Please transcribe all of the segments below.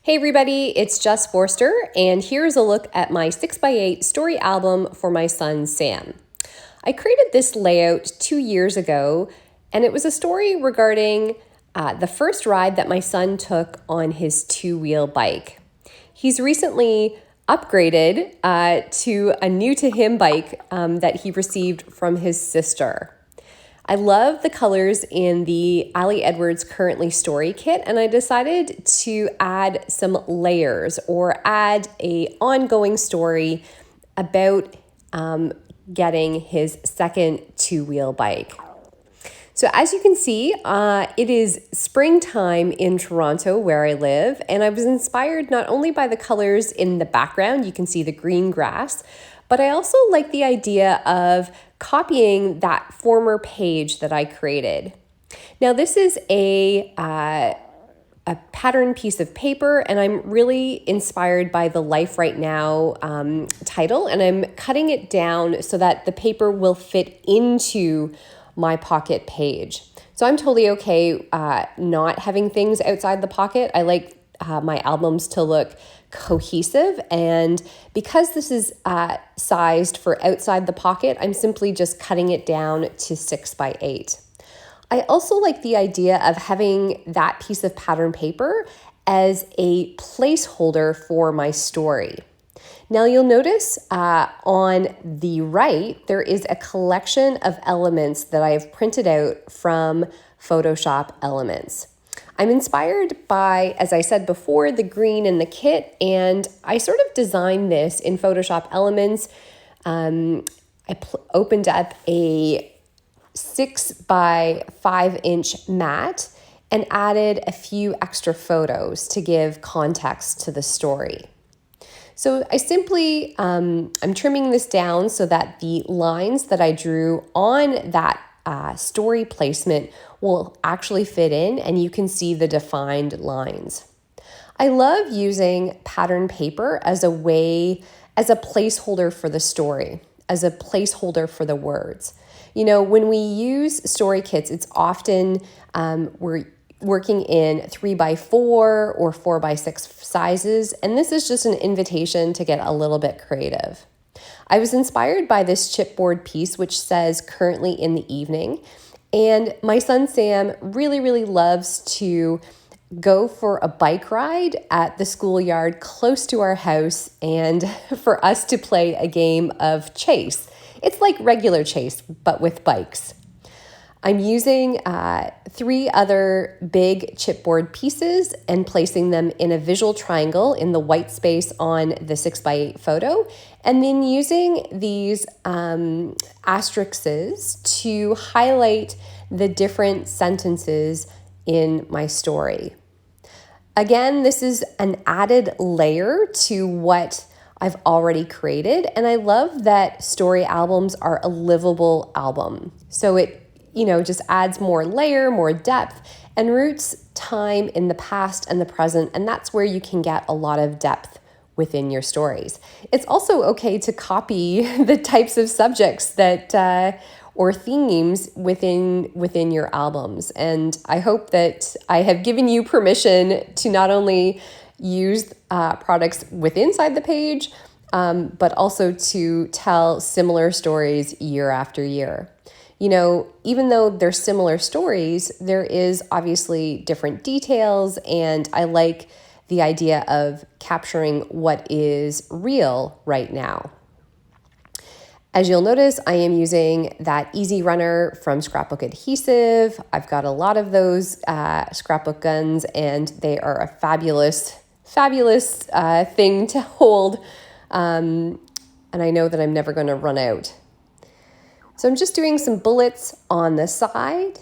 Hey everybody, it's Jess Forster, and here's a look at my 6x8 story album for my son Sam. I created this layout 2 years ago, and it was a story regarding the first ride that my son took on his two-wheel bike. He's recently upgraded to a new-to-him bike that he received from his sister. I love the colors in the Ali Edwards Currently Story Kit, and I decided to add some layers or add a ongoing story about getting his second two-wheel bike. So as you can see, it is springtime in Toronto where I live, and I was inspired not only by the colors in the background, you can see the green grass, but I also like the idea of copying that former page that I created. Now this is a pattern piece of paper, and I'm really inspired by the Life Right Now title, and I'm cutting it down so that the paper will fit into my pocket page. So I'm totally okay not having things outside the pocket. I like my albums to look cohesive, and because this is sized for outside the pocket, I'm simply just cutting it down to 6x8. I also like the idea of having that piece of pattern paper as a placeholder for my story. Now you'll notice on the right, there is a collection of elements that I have printed out from Photoshop Elements. I'm inspired by, as I said before, the green in the kit, and I sort of designed this in Photoshop Elements. I opened up a 6x5" mat and added a few extra photos to give context to the story. So I simply, I'm trimming this down so that the lines that I drew on that story placement will actually fit in, and you can see the defined lines. I love using pattern paper as a placeholder for the story, as a placeholder for the words. You know, when we use story kits, it's often we're working in 3x4 or 4x6 sizes, and this is just an invitation to get a little bit creative. I was inspired by this chipboard piece which says currently in the evening, and my son Sam really loves to go for a bike ride at the schoolyard close to our house and for us to play a game of chase. It's like regular chase, but with bikes. I'm using 3 other big chipboard pieces and placing them in a visual triangle in the white space on the 6x8 photo, and then using these asterisks to highlight the different sentences in my story. Again, this is an added layer to what I've already created, and I love that story albums are a livable album. So it just adds more layer, more depth, and roots time in the past and the present, and that's where you can get a lot of depth within your stories. It's also okay to copy the types of subjects that or themes within your albums, and I hope that I have given you permission to not only use products inside the page, but also to tell similar stories year after year. You know, even though they're similar stories, there is obviously different details, and I like the idea of capturing what is real right now. As you'll notice, I am using that Easy Runner from Scrapbook Adhesive. I've got a lot of those scrapbook guns, and they are a fabulous thing to hold, and I know that I'm never going to run out. So I'm just doing some bullets on the side,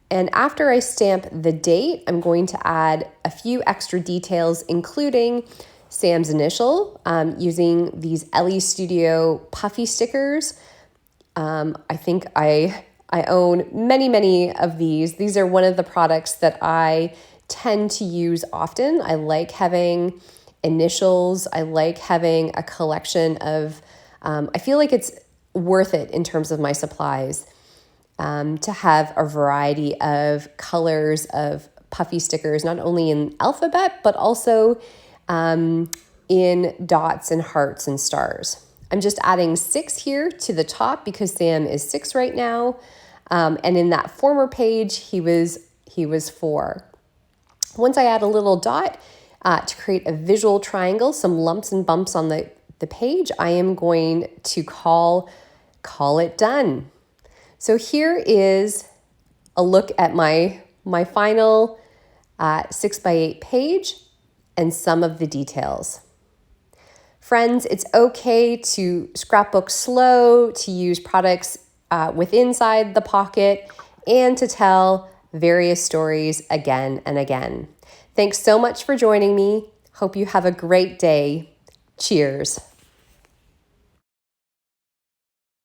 and after I stamp the date, I'm going to add a few extra details, including Sam's initial, using these Ellie Studio puffy stickers. I think I own many of these. These are one of the products that I tend to use often. I like having initials. I like having a collection of, I feel like it's worth it in terms of my supplies to have a variety of colors of puffy stickers, not only in alphabet, but also in dots and hearts and stars. I'm just adding 6 here to the top because Sam is 6 right now. And in that former page, he was 4. Once I add a little dot to create a visual triangle, some lumps and bumps on the page, I am going to call it done. So here is a look at my final 6x8 page and some of the details. Friends, it's okay to scrapbook slow, to use products with inside the pocket, and to tell various stories again and again. Thanks so much for joining me. Hope you have a great day. Cheers.